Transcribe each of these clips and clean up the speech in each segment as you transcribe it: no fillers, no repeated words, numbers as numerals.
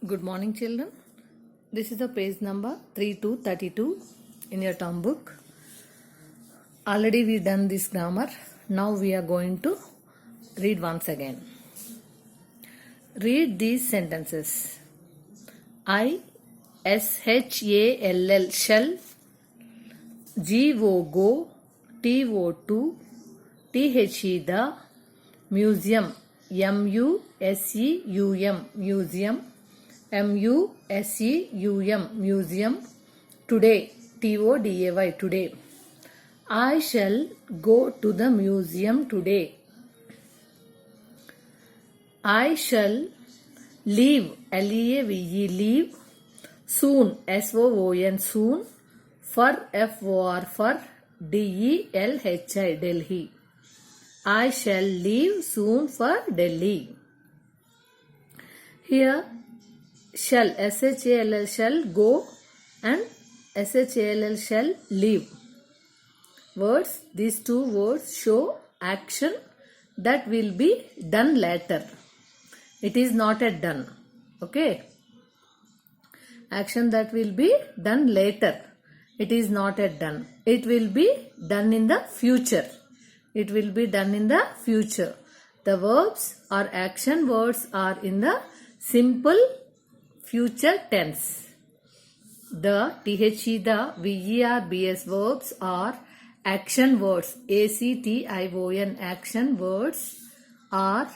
Good morning, children. This is the page number 3232 in your term book. Already we done this grammar. Now we are going to read once again. Read these sentences. I-S-H-A-L-L shall, G-O go, T-O to, T-H-E the, museum, M-U-S-E-U-M, museum, M-U-S-E-U-M, museum, today, T-O-D-A-Y, today. I shall go to the museum today. I shall leave, L-E-A-V-E, leave, soon, S-O-O-N, soon, for, F-O-R, for, D-E-L-H-I, Delhi. I shall leave soon for Delhi. Here, shall, S-H-A-L-L, shall go and S-H-A-L-L, shall leave. Words, these two words show action that will be done later. It is not yet done. Okay. Action that will be done later. It is not yet done. It will be done in the future. It will be done in the future. The verbs or action words are in the simple future tense. The THE, the VER, BS verbs are action words. ACTION, action words are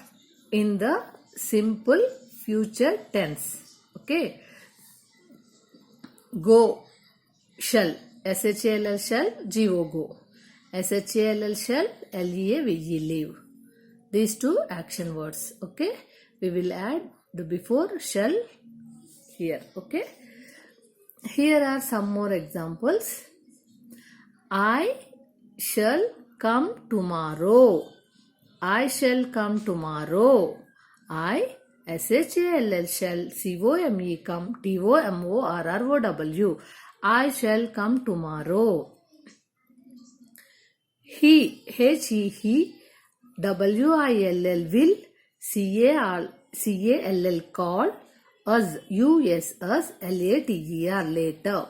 in the simple future tense. Okay. Go, shall, SHALL, shall, GO, go. SHALL, shall, LEAVE, leave. These two action words. Okay. We will add the before shall here. Okay. Here are some more examples. I shall come tomorrow. I shall come tomorrow. I SHALL, shall, COME, come, TOMORROW. I shall come tomorrow. He, he, WILL, will, CALL, call, us, US, LATER, later.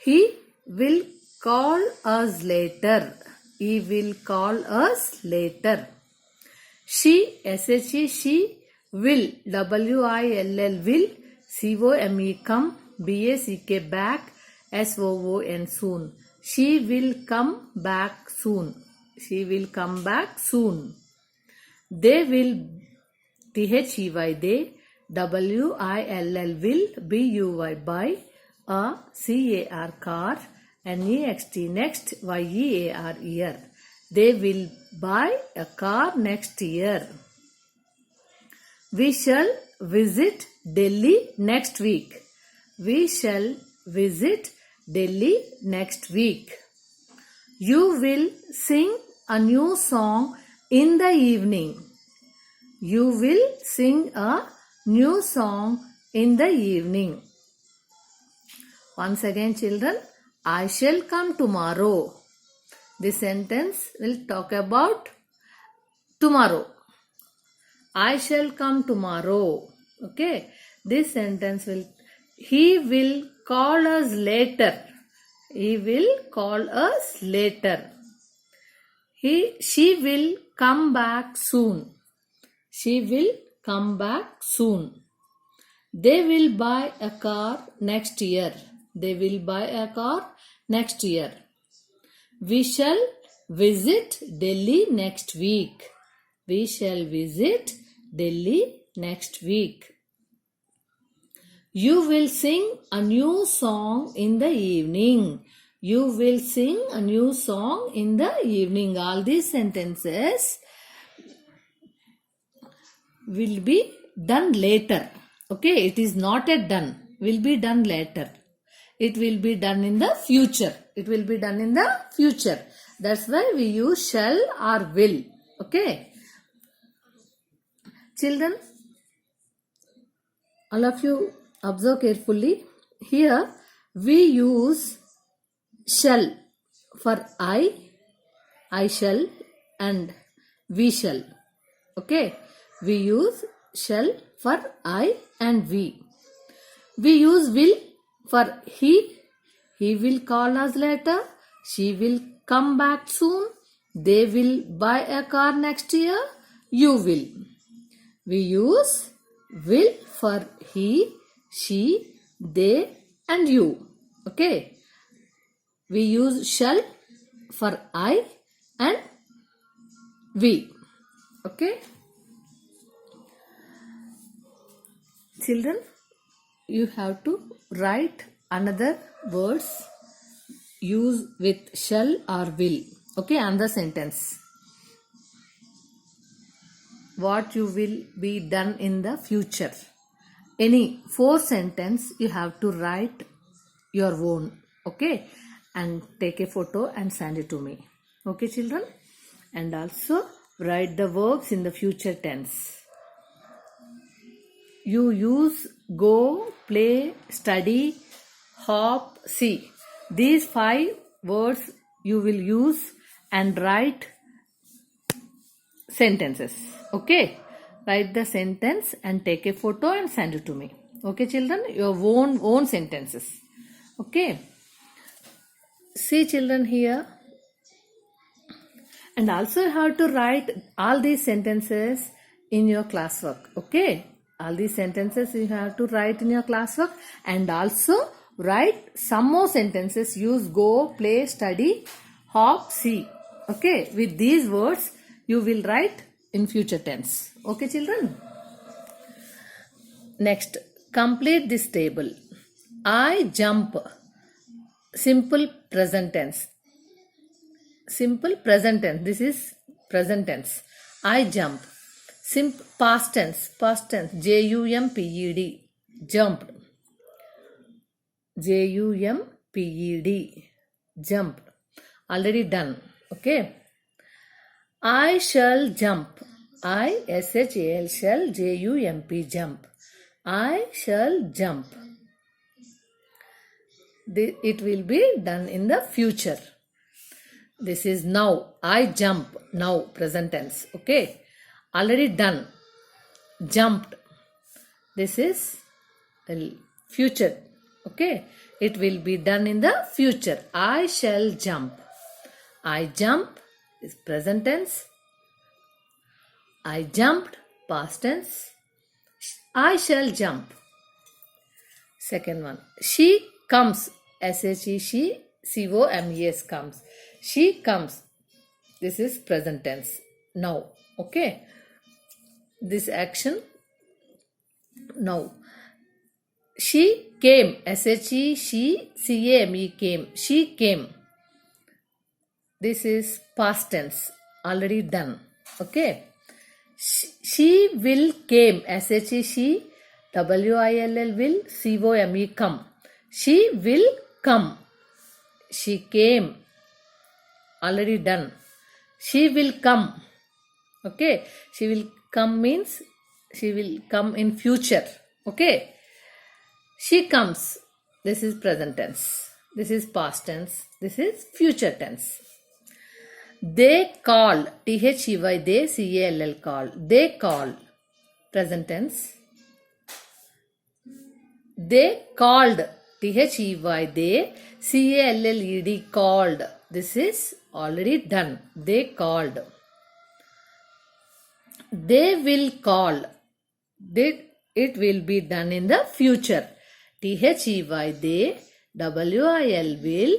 He will call us later. He will call us later. She, SHE, she, will, WILL, will, COME, come, BACK, back, SOON, soon. She will come back soon. She will come back soon. They will, THEY, they, WILL, will, BUY, buy, a CAR, car, NEXT, next, YEAR, year. They will buy a car next year. We shall visit Delhi next week. We shall visit Delhi next week. You will sing a new song in the evening. You will sing a new song in the evening. Once again, children, I shall come tomorrow. This sentence will talk about tomorrow. I shall come tomorrow. Okay. This sentence will, he will call us later. He will call us later. She will come back soon. She will come back soon. They will buy a car next year. They will buy a car next year. We shall visit Delhi next week. We shall visit Delhi next week. You will sing a new song in the evening. You will sing a new song in the evening. All these sentences will be done later. Okay, it is not yet done. Will be done later. It will be done in the future. It will be done in the future. That's why we use shall or will. Okay. Children, all of you observe carefully. Here we use shall for I shall and we shall. Okay. We use shall for I and we. We use will for he. He will call us later. She will come back soon. They will buy a car next year. You will. We use will for he, she, they and you. Okay. We use shall for I and we. Okay. Children, you have to write another words use with shall or will. Okay, another sentence. What you will be done in the future. Any 4 sentence you have to write your own. Okay, and take a photo and send it to me. Okay, children, and also write the verbs in the future tense. You use go, play, study, hop, see. These 5 words you will use and write sentences. Okay, write the sentence and take a photo and send it to me. Okay, children, your own sentences. Okay, see children here, and also you have to write all these sentences in your classwork. Okay, all these sentences you have to write in your classwork, and also write some more sentences. Use go, play, study, hop, see. Okay, with these words you will write in future tense. Okay, children. Next, complete this table. I jump. Simple present tense. Simple present tense. This is present tense. I jump. Past tense. Past tense. J-U-M-P-E-D. Jumped. J-U-M-P-E-D. Jumped. Already done. Okay. I shall jump. I-S-H-A-L shall J-U-M-P jump. I shall jump. It will be done in the future. This is now. I jump. Now present tense. Okay. Already done. Jumped. This is future. Okay. It will be done in the future. I shall jump. I jump is present tense. I jumped, past tense. I shall jump. Second one. She comes. S-H-E, she, C-O-M-E-S comes. She comes. This is present tense. Now. Okay. This action. Now. She came. S-H-E, she, C-A-M-E came. She came. This is past tense. Already done. Okay. She will came. S-H-E, she, W-I-L-L will, C-O-M-E come. She will come. She came. Already done. She will come. Okay. She will come means she will come in future. Okay. She comes. This is present tense. This is past tense. This is future tense. They call. T-H-E-Y. They, C-A-L-L call. They call. Present tense. They called. T-H-E-Y. They, C-A-L-L-E-D called. This is already done. They called. They will call. It will be done in the future. T-H-E-Y. They, W-I-L will,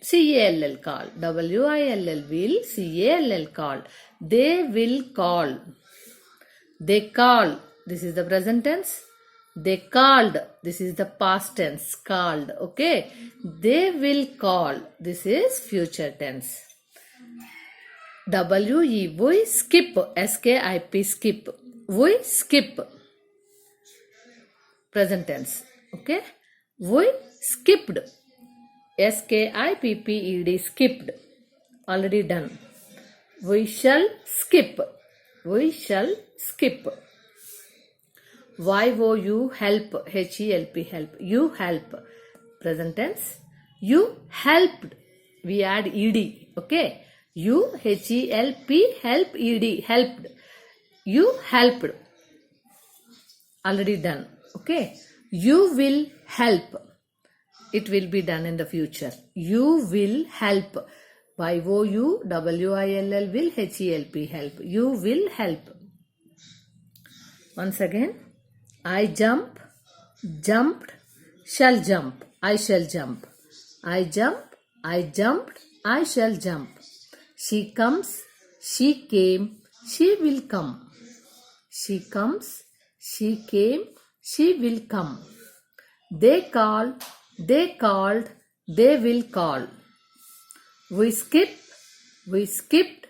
C-A-L-L call. W-I-L-L will, C-A-L-L call. They will call. They call. This is the present tense. They called. This is the past tense. Called. Okay. They will call. This is future tense. W-E, we skip. S-K-I-P, skip. We skip. Present tense. Okay. We skipped. S-K-I-P-P-E-D, skipped. Already done. We shall skip. We shall skip. Y-O-U, help. H-E-L-P, help. You help. Present tense. You helped. We add ed. Okay. You, H-E-L-P, help, ed, helped. You helped. Already done. Okay. You will help. It will be done in the future. You will help. Y-O-U-W-I-L-L will H-E-L-P, help. You will help. Once again. I jump, jumped, shall jump. I shall jump. I jump, I jumped, I shall jump. She comes, she came, she will come. She comes, she came, she will come. They call, they called, they will call. We skip, we skipped,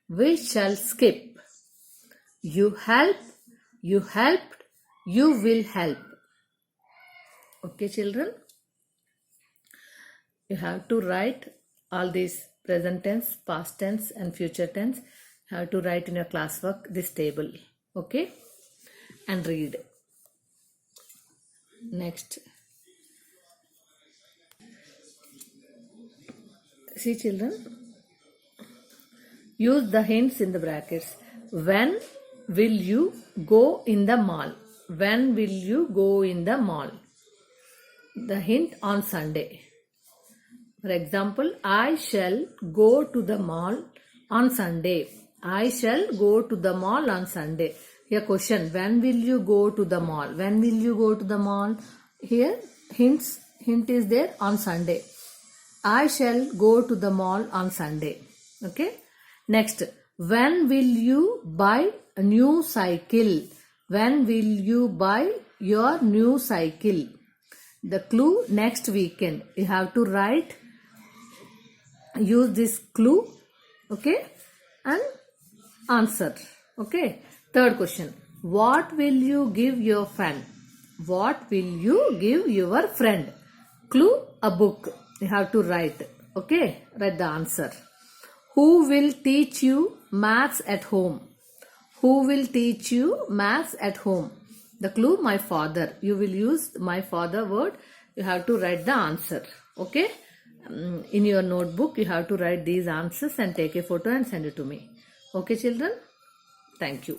we shall skip. You help, you helped, you will help. Okay, children? You have to write all these present tense, past tense and future tense. You have to write in your classwork this table. Okay? And read. Next. See, children, use the hints in the brackets. When will you go in the mall? When will you go in the mall? The hint on Sunday. For example, I shall go to the mall on Sunday. I shall go to the mall on Sunday. Here question, when will you go to the mall? When will you go to the mall? Here hint is there on Sunday. I shall go to the mall on Sunday. Okay. Next, when will you buy a new cycle? When will you buy your new cycle? The clue, next weekend. You have to write, use this clue, okay, and answer. Okay. Third question, what will you give your friend? What will you give your friend? Clue, a book. You have to write. Okay. Write the answer. Who will teach you maths at home? Who will teach you maths at home? The clue, my father. You will use my father word. You have to write the answer. Okay. In your notebook, you have to write these answers and take a photo and send it to me. Okay, children? Thank you.